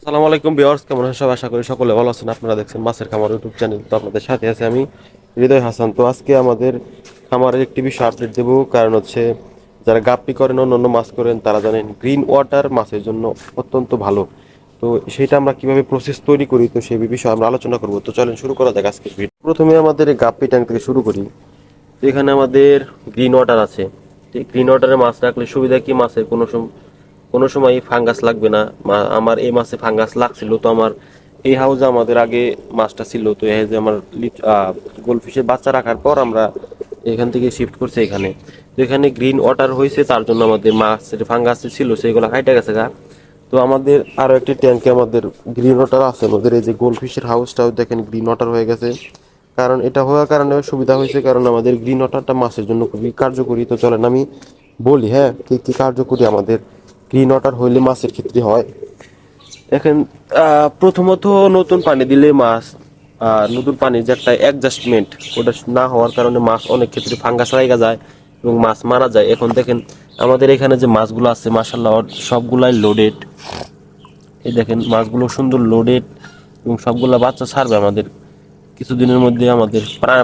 আসসালামু আলাইকুম ভিউয়ার্স, কেমন আছেন সবাই? আশা করি সকলে ভালো আছেন। আপনারা দেখছেন মাছের খামার ইউটিউব চ্যানেল। তো আপনাদের সাথে আছে আমি হৃদয় হাসান। তো আজকে আমাদের খামারের একটি বিষয় আপডেট দেবো, কারণ হচ্ছে যারা গাপ্পি করেন, অন্যান্য মাছ করেন, তারা জানেন গ্রিন ওয়াটার মাছের জন্য অত্যন্ত ভালো। তো সেটা আমরা কিভাবে প্রসেস তৈরি করি, তো সেই বিষয়ে আমরা আলোচনা করবো। তো চলেন শুরু করা যাক আজকের ভিডিও। প্রথমে আমাদের এই গাপ্পি ট্যাঙ্ক থেকে শুরু করি। তো এখানে আমাদের গ্রিন ওয়াটার আছে। গ্রিন ওয়াটারে মাছ রাখলে সুবিধা কি, মাছের কোনো সময় ফাঙ্গাস লাগবে না। আমার এই মাসে ফাঙ্গাস লাগছিল, তো আমার এই হাউসে আমাদের আগে মাছটা ছিল, তো এই যে আমার গোল্ডফিশের বাচ্চা রাখার পর আমরা এখান থেকে শিফট করছি এখানে। তো এখানে গ্রিন ওয়াটার হয়েছে, তার জন্য আমাদের মাছের ফাঙ্গাস ছিল সেগুলো কাইটে গেছে গা। তো আমাদের আরো একটি ট্যাঙ্কে আমাদের গ্রিন ওয়াটার আছে। আমাদের এই যে গোল্ডফিশের হাউসটাও দেখেন গ্রিন ওয়াটার হয়ে গেছে। কারণ এটা হওয়ার কারণে সুবিধা হয়েছে, কারণ আমাদের গ্রিন ওয়াটারটা মাছের জন্য খুবই কার্যকরী। তো চলেন আমি বলি, হ্যাঁ, কি কি কার্যকরী আমাদের গ্রিন ওয়াটার হইলে মাছের ক্ষেত্রে হয়। দেখেন, প্রথমত নতুন পানি দিলে মাছ, নতুন পানির যে একটা অ্যাডজাস্টমেন্ট, ওটা না হওয়ার কারণে মাছ অনেক ক্ষেত্রে ফাঙ্গাস লাগা যায় এবং মাছ মারা যায়। এখন দেখেন আমাদের এখানে যে মাছগুলো আছে, মাশাআল্লাহ সবগুলাই লোডেড। এই দেখেন মাছগুলো সুন্দর লোডেড এবং সবগুলা বাচ্চা ছাড়বে আমাদের কিছুদিনের মধ্যে। আমাদের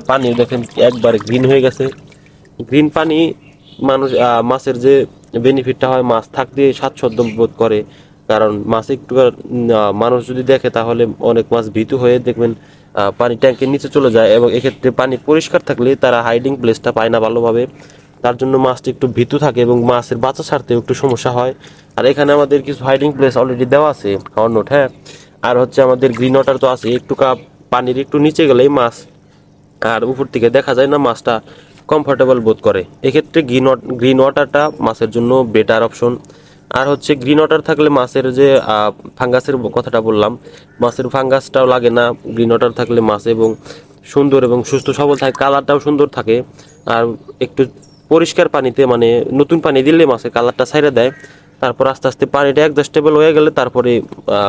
পানি দেখেন একবারে গ্রিন হয়ে গেছে। গ্রিন পানি মাছের যে বেনিফিটটা হয়, মাছ থাকতে স্বাচ্ছন্দ্য বোধ করে। কারণ মাছ একটু মানুষ যদি দেখে তাহলে অনেক মাছ ভীতু হয়ে দেখবেন পানি ট্যাঙ্কের নিচে চলে যায়, এবং এক্ষেত্রে পানি পরিষ্কার থাকলে তারা হাইডিং প্লেসটা পায় না ভালোভাবে। তার জন্য মাছটা একটু ভীতু থাকে এবং মাছের বাচ্চা ছাড়তেও একটু সমস্যা হয়। আর এখানে আমাদের কিছু হাইডিং প্লেস অলরেডি দেওয়া আছে, হর্নট, হ্যাঁ। আর হচ্ছে আমাদের গ্রিন ওয়াটার তো আছে, একটু পানির একটু নিচে গেলেই মাছ আর উপর থেকে দেখা যায় না, মাছটা কমফোর্টেবল বোধ করে। এক্ষেত্রে গ্রিন ওয়াটারটা মাছের জন্য বেটার অপশন। আর হচ্ছে গ্রিন ওয়াটার থাকলে মাছের যে ফাঙ্গাসের কথাটা বললাম, মাছের ফাঙ্গাসটাও লাগে না। গ্রিন ওয়াটার থাকলে মাছ এবং সুন্দর এবং সুস্থ সবল থাকে, কালারটাও সুন্দর থাকে। আর একটু পরিষ্কার পানিতে, মানে নতুন পানি দিলে মাছের কালারটা ছাইড়ে দেয়। তারপর আস্তে আস্তে পানিটা অ্যাডজাস্টেবল হয়ে গেলে তারপরে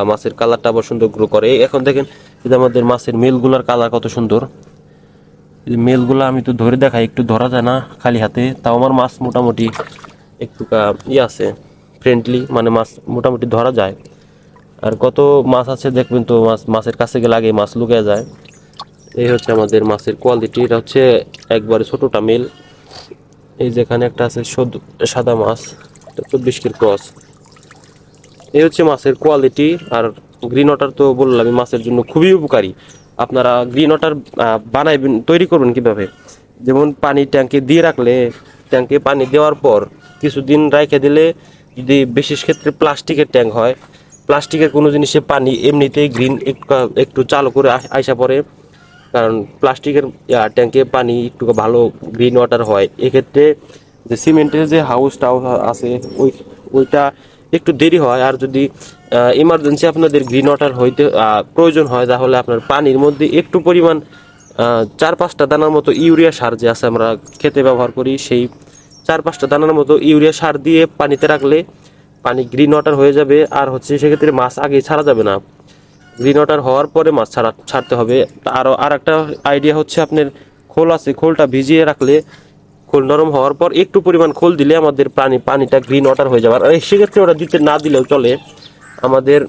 মাছের কালারটা আবার সুন্দর গ্রো করে। এখন দেখেন যে আমাদের মাছের মেলগুলার কালার কত সুন্দর। মেলগুলো আমি তো ধরে দেখাই, একটু ধরা যায় না খালি হাতে, তাও আমার মাছ মোটামুটি একটু আছে, ফ্রেন্ডলি, মানে মাছ মোটামুটি ধরা যায়। আর কত মাছ আছে দেখবেন, তো মাছের কাছে গেলে আগে মাছ লুকিয়ে যায়। এই হচ্ছে আমাদের মাছের কোয়ালিটি। এটা হচ্ছে একবারে ছোটটা মেল। এই যেখানে একটা আছে সাদা মাছ, 24 ক্রস। এই হচ্ছে মাছের কোয়ালিটি। আর গ্রিন ওয়াটার তো বললাম মাছের জন্য খুবই উপকারী। আপনারা গ্রিন ওয়াটার বানাইবেন, তৈরি করবেন কিভাবে? যেমন পানি ট্যাঙ্কে দিয়ে রাখলে, ট্যাঙ্কে পানি দেওয়ার পর কিছুদিন রেখে দিলে, যদি বিশেষ ক্ষেত্রে প্লাস্টিকের ট্যাঙ্ক হয়, প্লাস্টিকের কোনো জিনিসে পানি এমনিতেই গ্রিন একটু চালু করে আইসা পড়ে। কারণ প্লাস্টিকের ট্যাঙ্কে পানি একটু ভালো গ্রিন ওয়াটার হয়। এক্ষেত্রে যে সিমেন্টের যে হাউসটাও আছে, ওইটা একটু দেরি হয়। আর যদি ইমার্জেন্সি আপনাদের গ্রিন ওয়াটার হইতে প্রয়োজন হয়, তাহলে আপনার পানির মধ্যে একটু পরিমাণ 4-5টা দানার মতো ইউরিয়া সার যে আছে আমরা খেতে ব্যবহার করি, সেই 4-5টা দানার মতো ইউরিয়া সার দিয়ে পানিতে রাখলে পানি গ্রিন ওয়াটার হয়ে যাবে। আর হচ্ছে সেক্ষেত্রে মাছ আগে ছাড়া যাবে না, গ্রিন ওয়াটার হওয়ার পরে মাছ ছাড়তে হবে। আর একটা আইডিয়া হচ্ছে, আপনার খোল আছে, খোলটা ভিজিয়ে রাখলে, খোল নরম হওয়ার পর একটু পরিমাণ খোল দিলে আমাদের পানিটা গ্রিন ওয়াটার হয়ে যাবে। আর সেক্ষেত্রে ওটা দিতে না দিলেও চলে। আমাদের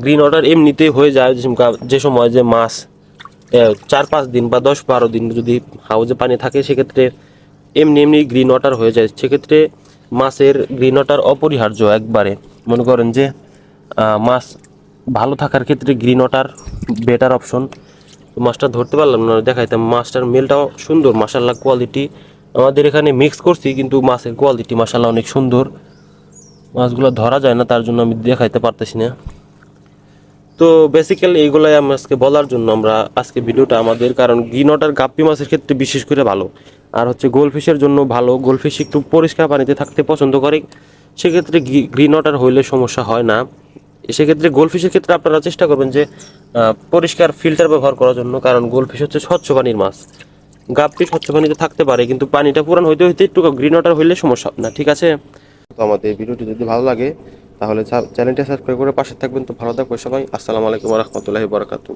গ্রিন ওয়াটার এমনিতেই হয়ে যায় যে সময় যে মাছ 4-5 দিন বা 10-12 দিন যদি হাউজে পানি থাকে, সেক্ষেত্রে এমনি এমনি গ্রিন ওয়াটার হয়ে যায়। সেক্ষেত্রে মাছের গ্রিন ওয়াটার অপরিহার্য একবারে। মনে করেন যে মাছ ভালো থাকার ক্ষেত্রে গ্রিন ওয়াটার বেটার অপশন। মাছটা ধরতে পারলাম না, দেখাইতাম। মাছটার মেলটাও সুন্দর, মাশাল্লাহ কোয়ালিটি। আমাদের এখানে মিক্স করছি, কিন্তু মাছের কোয়ালিটি মাশাল্লাহ অনেক সুন্দর। মাছগুলো ধরা যায় না, তার জন্য আমি দেখাইতে পারতেছি না। তো বেসিক্যালি এইগুলাই আমি আজকে বলার জন্য আমরা আজকে ভিডিওটা আমাদের, কারণ গ্রিন ওয়াটার গাপ্পি মাছের ক্ষেত্রে বিশেষ করে ভালো। আর হচ্ছে গোল্ডফিশের জন্য ভালো। গোল্ডফিশ একটু পরিষ্কার পানিতে থাকতে পছন্দ করে, সেক্ষেত্রে গ্রিন ওয়াটার হইলে সমস্যা হয় না। সেক্ষেত্রে গোল্ডফিশের ক্ষেত্রে আপনারা চেষ্টা করবেন যে পরিষ্কার ফিল্টার ব্যবহার করার জন্য, কারণ গোল্ডফিশ হচ্ছে স্বচ্ছ পানির মাছ। গাপ্পি স্বচ্ছ পানিতে থাকতে পারে, কিন্তু পানিটা পুরান হইতে হইতে একটু গ্রিন ওয়াটার হইলে সমস্যা না, ঠিক আছে? তো আমাদের ভিডিওটি যদি ভালো লাগে তাহলে চ্যানেলটা সাবস্ক্রাইব করে পাশে থাকবেন। তো ভালো থাকবেন সবাই। আসসালামু আলাইকুম ওয়া রাহমাতুল্লাহি ওয়া বারাকাতুহু।